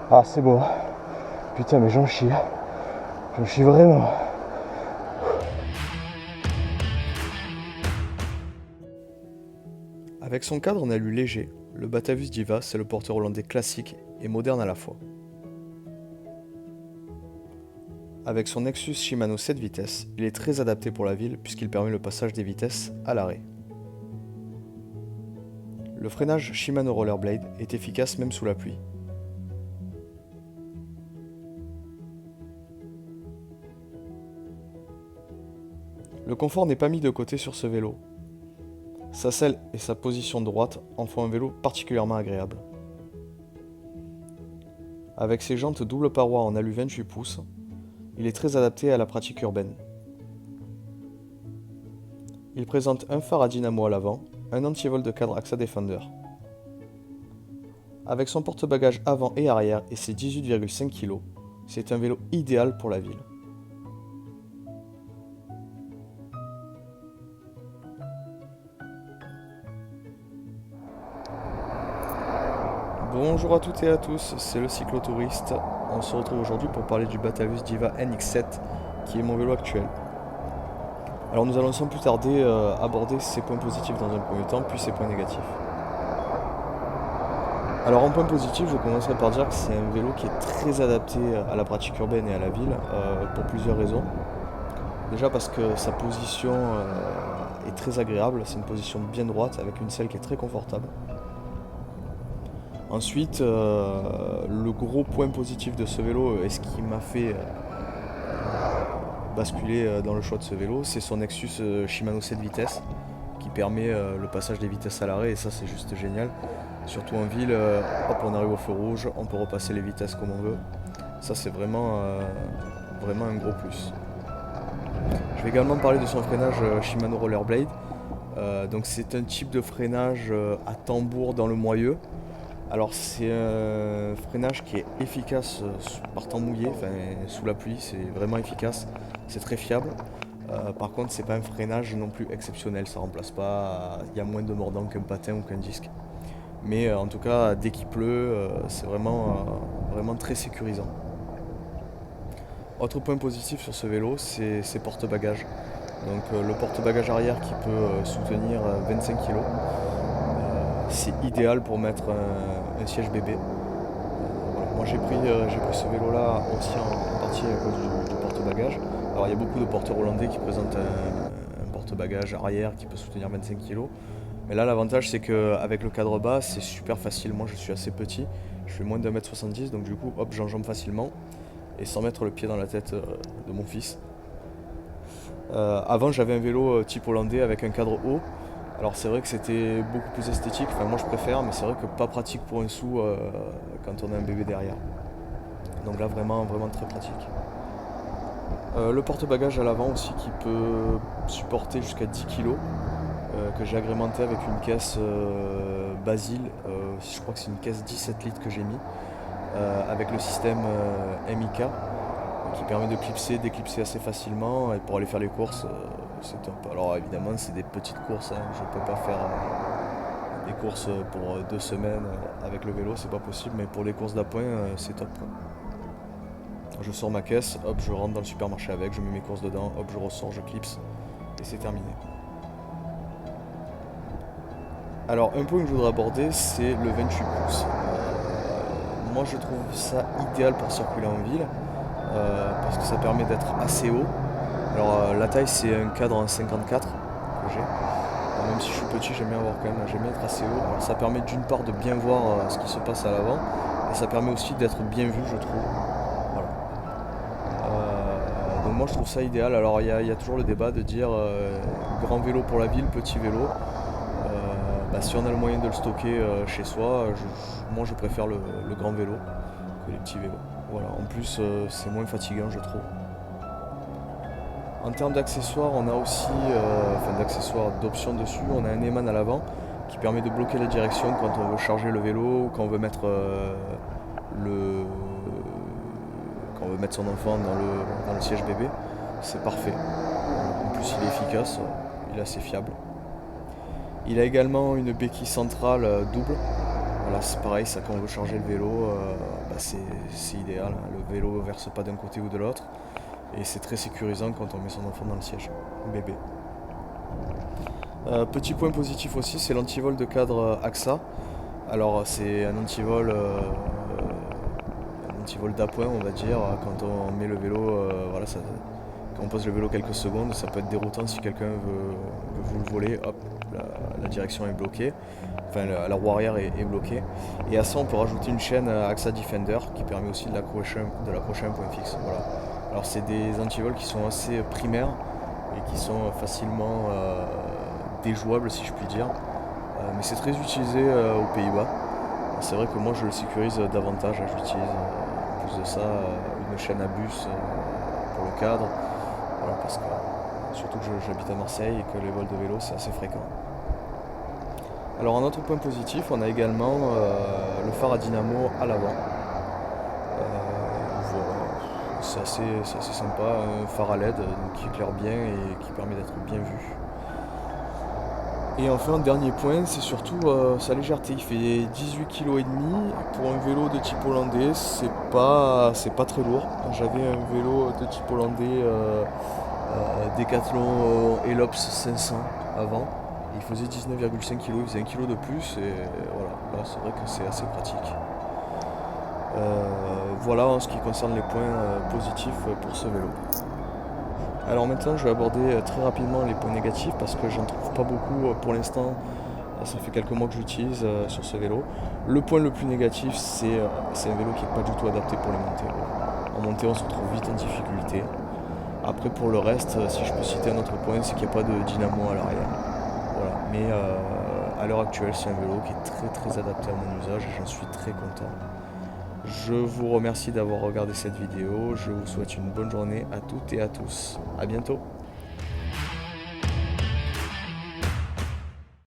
Ah, c'est beau. Putain, mais j'en chie. J'en chie vraiment. Avec son cadre en alu léger, le Batavus Diva, c'est le porteur hollandais classique et moderne à la fois. Avec son Nexus Shimano 7 vitesses, il est très adapté pour la ville puisqu'il permet le passage des vitesses à l'arrêt. Le freinage Shimano Rollerblade est efficace même sous la pluie. Le confort n'est pas mis de côté sur ce vélo. Sa selle et sa position droite en font un vélo particulièrement agréable. Avec ses jantes double paroi en alu 28 pouces, il est très adapté à la pratique urbaine. Il présente un phare à dynamo à l'avant, un anti-vol de cadre AXA Defender. Avec son porte-bagages avant et arrière et ses 18,5 kg, c'est un vélo idéal pour la ville. Bonjour à toutes et à tous, c'est le cyclotouriste. On se retrouve aujourd'hui pour parler du Batavus Diva NX7 qui est mon vélo actuel. Alors nous allons sans plus tarder aborder ses points positifs dans un premier temps, puis ses points négatifs. Alors en point positif, je commencerai par dire que c'est un vélo qui est très adapté à la pratique urbaine et à la ville pour plusieurs raisons. Déjà parce que sa position est très agréable, c'est une position bien droite avec une selle qui est très confortable. Ensuite, le gros point positif de ce vélo et ce qui m'a fait basculer dans le choix de ce vélo, c'est son Nexus Shimano 7 vitesses qui permet le passage des vitesses à l'arrêt et ça c'est juste génial. Surtout en ville, hop on arrive au feu rouge, on peut repasser les vitesses comme on veut. Ça c'est vraiment un gros plus. Je vais également parler de son freinage Shimano Rollerblade. Donc c'est un type de freinage à tambour dans le moyeu. Alors c'est un freinage qui est efficace par temps mouillé, enfin sous la pluie, c'est vraiment efficace, c'est très fiable. Par contre c'est pas un freinage non plus exceptionnel, ça remplace pas, il y a moins de mordant qu'un patin ou qu'un disque. Mais en tout cas dès qu'il pleut, c'est vraiment très sécurisant. Autre point positif sur ce vélo, c'est ses porte-bagages. Donc le porte-bagages arrière qui peut soutenir 25 kg. C'est idéal pour mettre un siège bébé. Voilà. Moi j'ai pris ce vélo là aussi en partie à cause du porte-bagages. Alors il y a beaucoup de porteurs hollandais qui présentent un porte-bagages arrière qui peut soutenir 25 kg. Mais là l'avantage c'est qu'avec le cadre bas c'est super facile. Moi je suis assez petit, je fais moins d'1m70 donc du coup hop j'enjambe facilement et sans mettre le pied dans la tête de mon fils. Avant j'avais un vélo type hollandais avec un cadre haut. Alors c'est vrai que c'était beaucoup plus esthétique, enfin moi je préfère, mais c'est vrai que pas pratique pour un sou quand on a un bébé derrière. Donc là vraiment très pratique. Le porte-bagages à l'avant aussi qui peut supporter jusqu'à 10 kg, que j'ai agrémenté avec une caisse Basile, je crois que c'est une caisse 17 litres que j'ai mis, avec le système MIK qui permet de clipser, déclipser assez facilement et pour aller faire les courses c'est top. Alors évidemment c'est des petites courses, hein. Je peux pas faire des courses pour 2 semaines avec le vélo, c'est pas possible, mais pour les courses d'appoint c'est top quoi. Je sors ma caisse, hop je rentre dans le supermarché avec, je mets mes courses dedans, hop je ressors, je clipse et c'est terminé. Alors un point que je voudrais aborder c'est le 28 pouces. Moi je trouve ça idéal pour circuler en ville. Parce que ça permet d'être assez haut. Alors la taille c'est un cadre en 54 que j'ai. Même si je suis petit j'aime bien être assez haut. Alors ça permet d'une part de bien voir ce qui se passe à l'avant et ça permet aussi d'être bien vu je trouve. Voilà. Donc moi je trouve ça idéal. Alors il y a toujours le débat de dire grand vélo pour la ville, petit vélo. Si on a le moyen de le stocker chez soi, moi je préfère le grand vélo que les petits vélos. Voilà, en plus c'est moins fatigant je trouve. En termes d'accessoires, on a aussi, d'options dessus, on a un Eman à l'avant qui permet de bloquer la direction quand on veut charger le vélo ou le, quand on veut mettre son enfant dans le siège bébé. C'est parfait. En plus il est efficace, il est assez fiable. Il a également une béquille centrale double Voilà, c'est pareil, ça quand on veut charger le vélo, c'est idéal, hein. Le vélo ne verse pas d'un côté ou de l'autre. Et c'est très sécurisant quand on met son enfant dans le siège, bébé. Petit point positif aussi, c'est l'antivol de cadre AXA. Alors c'est un antivol d'appoint, on va dire. Quand on met le vélo, voilà, quand on pose le vélo quelques secondes, ça peut être déroutant si quelqu'un veut vous le voler. Hop, la direction est bloquée. Enfin, la roue arrière est bloquée. Et à ça, on peut rajouter une chaîne AXA Defender qui permet aussi de l'accrocher à un point fixe. Voilà. Alors, c'est des antivols qui sont assez primaires et qui sont facilement déjouables, si je puis dire. Mais c'est très utilisé aux Pays-Bas. C'est vrai que moi, je le sécurise davantage. J'utilise en plus de ça une chaîne à bus pour le cadre. Voilà, parce que surtout que j'habite à Marseille et que les vols de vélo, c'est assez fréquent. Alors un autre point positif, on a également le phare à dynamo à l'avant. Voilà, c'est assez sympa, un phare à LED donc qui éclaire bien et qui permet d'être bien vu. Et enfin, dernier point, c'est surtout sa légèreté. Il fait 18,5 kg. Pour un vélo de type hollandais, c'est pas très lourd. J'avais un vélo de type hollandais Decathlon Elops 500 avant. Il faisait 19,5 kg, il faisait 1 kg de plus et voilà, là c'est vrai que c'est assez pratique. Voilà en ce qui concerne les points positifs pour ce vélo. Alors maintenant je vais aborder très rapidement les points négatifs parce que j'en trouve pas beaucoup pour l'instant. Ça fait quelques mois que j'utilise sur ce vélo. Le point le plus négatif, c'est un vélo qui n'est pas du tout adapté pour les montées. En montée on se retrouve vite en difficulté. Après pour le reste, si je peux citer un autre point, c'est qu'il n'y a pas de dynamo à l'arrière. Voilà. Mais à l'heure actuelle, c'est un vélo qui est très adapté à mon usage et j'en suis très content. Je vous remercie d'avoir regardé cette vidéo. Je vous souhaite une bonne journée à toutes et à tous. A bientôt.